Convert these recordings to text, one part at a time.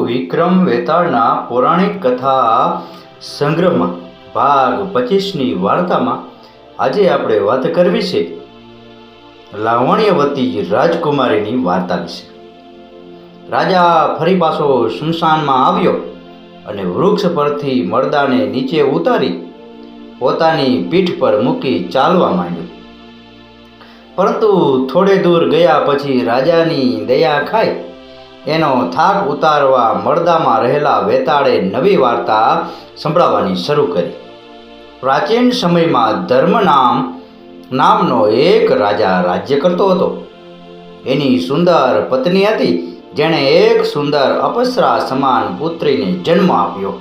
વિક્રમ વેતાળના પૌરાણિક કથા સંગ્રહમાં ભાગ 25ની વાર્તામાં આજે આપણે વાત કરવી છે લાવણ્યવતી રાજકુમારીની વાર્તા વિશે। રાજા ફરી પાછો સુમસાનમાં આવ્યો અને વૃક્ષ પરથી મરદાને નીચે ઉતારી પોતાની પીઠ પર મૂકી ચાલવા માંડ્યો, પરંતુ થોડે દૂર ગયા પછી રાજાની દયા ખાઈ એનો થાક ઉતારવા મરદામાં રહેલા વેતાળે નવી વાર્તા સંભળાવવાની શરૂ કરી। પ્રાચીન સમયમાં ધર્મ નામનો એક રાજા રાજ્ય કરતો હતો। એની સુંદર પત્ની હતી, જેણે એક સુંદર અપ્સરા સમાન પુત્રીને જન્મ આપ્યો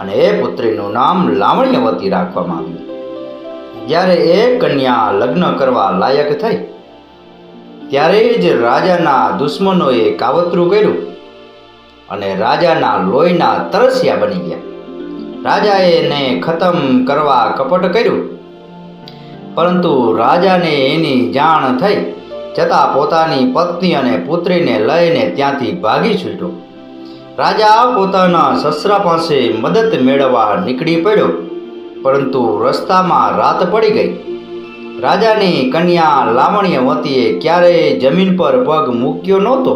અને એ પુત્રીનું નામ લાવણ્યવતી રાખવામાં આવ્યું। જ્યારે એ કન્યા લગ્ન કરવા લાયક થઈ ત્યારે જ રાજાના દુશ્મનોએ કાવતરું કર્યું અને રાજાના લોહીના તરસ્યા બની ગયા। રાજાએ એને ખતમ કરવા કપટ કર્યું, પરંતુ રાજાને એની જાણ થઈ છતાં પોતાની પત્ની અને પુત્રીને લઈને ત્યાંથી ભાગી છૂટ્યો। રાજા પોતાના સસરા પાસે મદદ મેળવવા નીકળી પડ્યો, પરંતુ રસ્તામાં રાત પડી ગઈ। રાજાની કન્યા લાવણ્યવતીએ ક્યારેય જમીન પર પગ મૂક્યો નહોતો,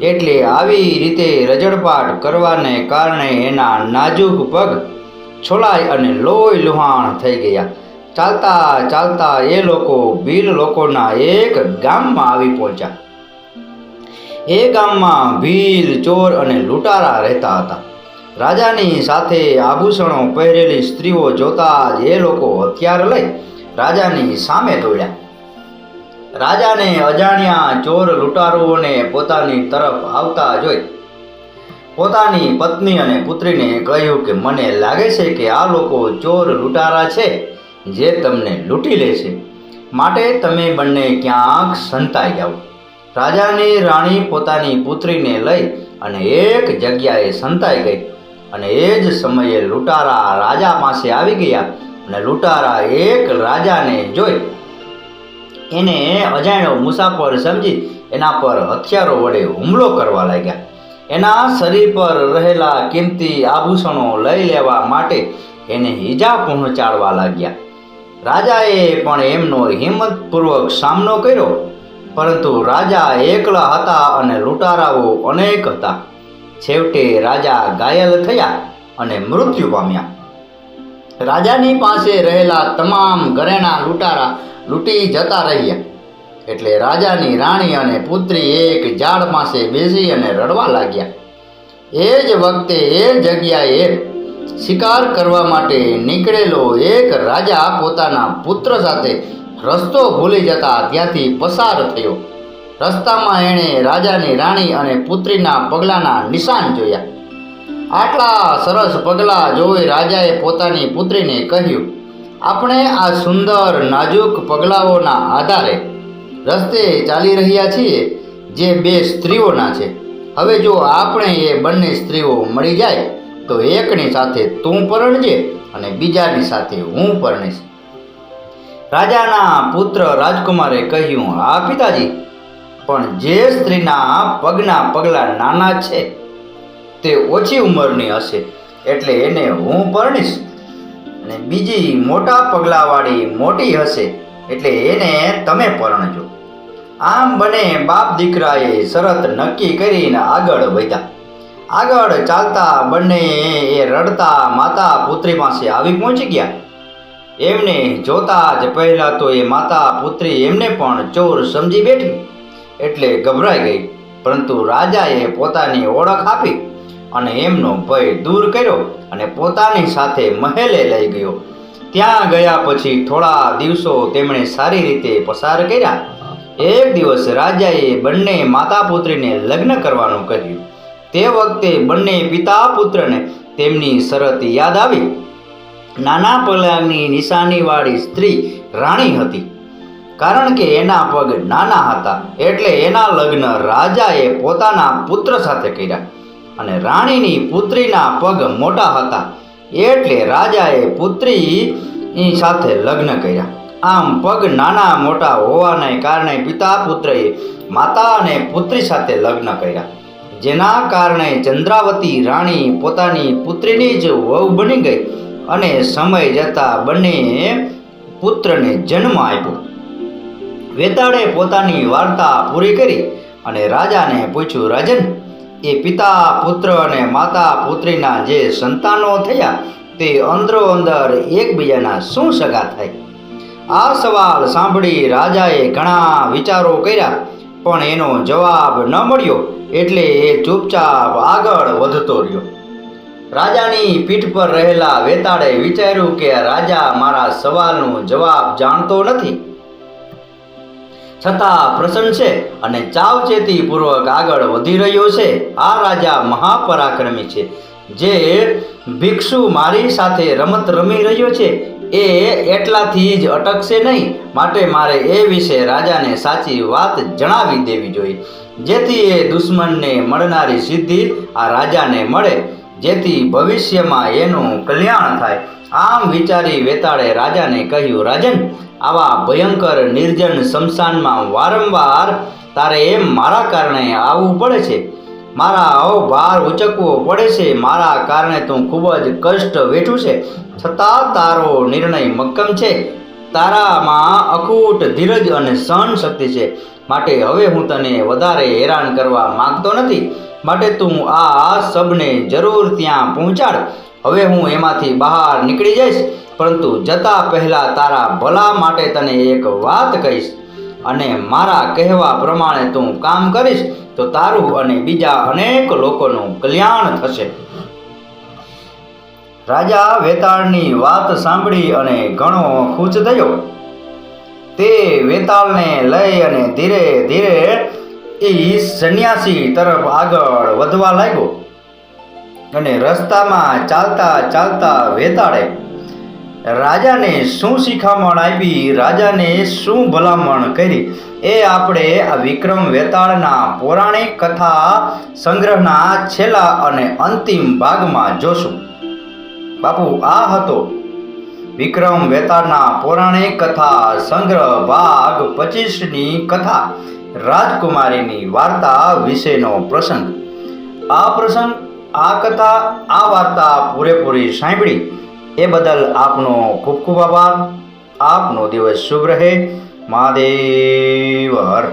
એટલે આવી રીતે રજળપાટ કરવાને કારણે એના નાજુક પગ છોલાઈ અને લોહી લુહાણ થઈ ગયા। ચાલતા ચાલતા એ લોકો ભીલ લોકોના એક ગામમાં આવી પહોંચ્યા। એ ગામમાં ભીલ, ચોર અને લૂંટારા રહેતા હતા। રાજાની સાથે આભૂષણો પહેરેલી સ્ત્રીઓ જોતા જ એ લોકો હથિયાર લઈ રાજાની સામે દોડ્યા। રાજાને અજાણ્યા ચોર લૂંટારુઓને પોતાની તરફ આવતા જોઈ પોતાની પત્ની અને પુત્રીને કહ્યું કે મને લાગે છે કે આ લોકો ચોર લૂંટારા છે જે તમને લૂંટી લેશે, માટે તમે બંને ક્યાંક સંતાઈ જાઓ। રાજાની રાણી પોતાની પુત્રીને લઈ અને એક જગ્યાએ સંતાઈ ગઈ અને એ જ સમયે લૂંટારા રાજા પાસે આવી ગયા અને લૂંટારા એક રાજાને જોઈ એને અજાણ્યો મુસાફર સમજી એના પર હથિયારો વડે હુમલો કરવા લાગ્યા। એના શરીર પર રહેલા કિંમતી આભૂષણો લઈ લેવા માટે એને ઈજા પહોંચાડવા લાગ્યા। રાજાએ પણ એમનો હિંમતપૂર્વક સામનો કર્યો, પરંતુ રાજા એકલા હતા અને લૂંટારાઓ અનેક હતા। છેવટે રાજા ઘાયલ થયા અને મૃત્યુ પામ્યા। રાજાની પાસે રહેલા તમામ ઘરેણા લૂંટારા લૂંટી જતા રહ્યા, એટલે રાજાની રાણી અને પુત્રી એક ઝાડ પાસે બેસી અને રડવા લાગ્યા। એ જ વખતે એ જગ્યાએ શિકાર કરવા માટે નીકળેલો એક રાજા પોતાના પુત્ર સાથે રસ્તો ભૂલી જતા ત્યાંથી પસાર થયો। રસ્તામાં એણે રાજાની રાણી અને પુત્રીના પગલાંના નિશાન જોયા। આટલા સરસ પગલાં જોઈ રાજાએ પોતાની પુત્રીને કહ્યું, આપણે આ સુંદર નાજુક પગલાઓના આધારે રસ્તે ચાલી રહ્યા છીએ જે બે સ્ત્રીઓના છે। હવે જો આપણે એ બંને સ્ત્રીઓ મળી જાય તો એકની સાથે તું પરણજે અને બીજાની સાથે હું પરણીશ। રાજાના પુત્ર રાજકુમારે કહ્યું, હા પિતાજી, પણ જે સ્ત્રીના પગના પગલાં નાના છે તે ઓછી ઉંમરની હશે, એટલે એને હું પરણીશ, અને બીજી મોટા પગલાંવાળી મોટી હશે, એટલે એને તમે પરણજો। આમ બંને બાપ દીકરાએ શરત નક્કી કરીને આગળ વધ્યા। આગળ ચાલતા બંને એ રડતા માતા પુત્રી પાસે આવી પહોંચી ગયા। એમને જોતા જ પહેલાં તો એ માતા પુત્રી એમને પણ ચોર સમજી બેઠી, એટલે ગભરાઈ ગઈ, પરંતુ રાજાએ પોતાની ઓળખ આપી અને એમનો ભય દૂર કર્યો અને પોતાની સાથે મહેલે લઈ ગયો। ત્યાં ગયા પછી થોડા દિવસો તેમણે સારી રીતે પસાર કર્યા। એક દિવસ રાજાએ બંને માતા પુત્રીને લગ્ન કરવાનું કહ્યું। તે વખતે બંને પિતા પુત્રને તેમની શરત યાદ આવી। નાના પગલાંની નિશાનીવાળી સ્ત્રી રાણી હતી, કારણ કે એના પગ નાના હતા, એટલે એના લગ્ન રાજાએ પોતાના પુત્ર સાથે કર્યા, અને રાણીની પુત્રીના પગ મોટા હતા, એટલે રાજાએ પુત્રી સાથે લગ્ન કર્યા। આમ પગ નાના મોટા હોવાને કારણે પિતા પુત્રએ માતા અને પુત્રી સાથે લગ્ન કર્યા। જેના કારણે ચંદ્રાવતી રાણી પોતાની પુત્રીની જ વહુ બની ગઈ અને સમય જતાં બંને પુત્રને જન્મ આપ્યો. વેતાળે પોતાની વાર્તા પૂરી કરી અને રાજાને પૂછ્યું, રાજન, એ પિતા પુત્ર અને માતા પુત્રીના જે સંતાનો થયા તે અંદરો અંદર એકબીજાના શું સગા થાય? આ સવાલ સાંભળી રાજાએ ઘણા વિચારો કર્યા, પણ એનો જવાબ ન મળ્યો એટલે એ ચૂપચાપ આગળ વધતો રહ્યો. રાજાની પીઠ પર રહેલા વેતાળે વિચાર્યું કે રાજા મારા સવાલનો જવાબ જાણતો નથી, છતાં પ્રસન્ન છે અને ચાવચેતીપૂર્વક આગળ વધી રહ્યો છે. આ રાજા મહાપરાક્રમી છે, જે ભિક્ષુ મારી સાથે રમત રમી રહ્યો છે એ એટલાથી જ અટકશે નહીં, માટે મારે એ વિશે રાજાને સાચી વાત જણાવી દેવી જોઈએ, જેથી એ દુશ્મનને મળનારી સિદ્ધિ આ રાજાને મળે, જેથી ભવિષ્યમાં એનું કલ્યાણ થાય. આમ વિચારી વેતાળે રાજાને કહ્યું, રાજન, આવા ભયંકર નિર્જન સ્મશાનમાં વારંવાર તારે એમ મારા કારણે આવવું પડે છે. મારા ભાર ઉચકવો પડે છે. મારા કારણે તું ખૂબ જ કષ્ટ વેઠું છે, છતાં તારો નિર્ણય મક્કમ છે. તારામાં અખૂટ ધીરજ અને સહન શક્તિ છે, માટે હવે હું તને વધારે હેરાન કરવા માંગતો નથી. માટે તું આ સબને જરૂર ત્યાં પહોંચાડ. હવે હું એમાંથી બહાર નીકળી જઈશ, પરંતુ જતા પહેલાં તારા ભલા માટે તને એક વાત કહીશ, અને મારા કહેવા પ્રમાણે તું કામ કરીશ તો તારું અને બીજા અનેક લોકોનું કલ્યાણ થશે. રાજા વેતાળની વાત સાંભળી અને ઘણો ખુશ થયો. તે વેતાળને લઈ અને ધીરે ધીરે એ સંન્યાસી તરફ આગળ વધવા લાગ્યો. અને રસ્તામાં ચાલતા ચાલતા વેતાળે રાજાને શું શિખામણ આપી, રાજાને શું ભલામણ કરી, એ આપણે આ વિક્રમ વેતાળના પૌરાણિક કથા સંગ્રહના છેલ્લા અને અંતિમ ભાગમાં જોશું. બાપુ, આ હતો વિક્રમ વેતાળના પૌરાણિક કથા સંગ્રહ ભાગ 25ની કથા, રાજકુમારીની વાર્તા વિશેનો પ્રસંગ. આ કથા, આ વાર્તા પૂરેપૂરી સાંભળી એ બદલ આપનો ખૂબ ખૂબ આભાર. આપનો દિવસ શુભ રહે. મહાદેવ હર.